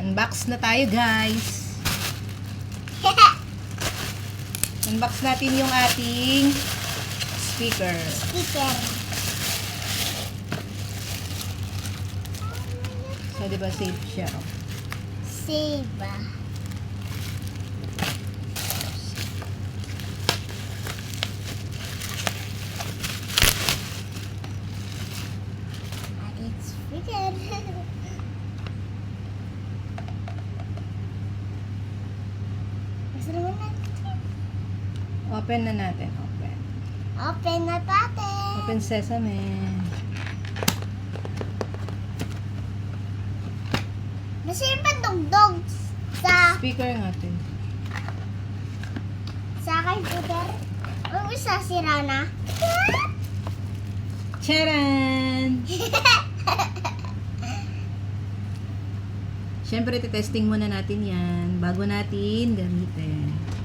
Unbox na tayo, guys. Unbox natin yung ating speaker. So, di ba safe siya? Oh. Save. It's freaking. Gusto naman natin. Open na natin. Open. Open na natin. Open sesame. Nasaan pa dugdog sa Speaker natin. akin, Peter? Ang isa sira na. Charan! Siyempre, testing muna natin yan bago natin gamitin.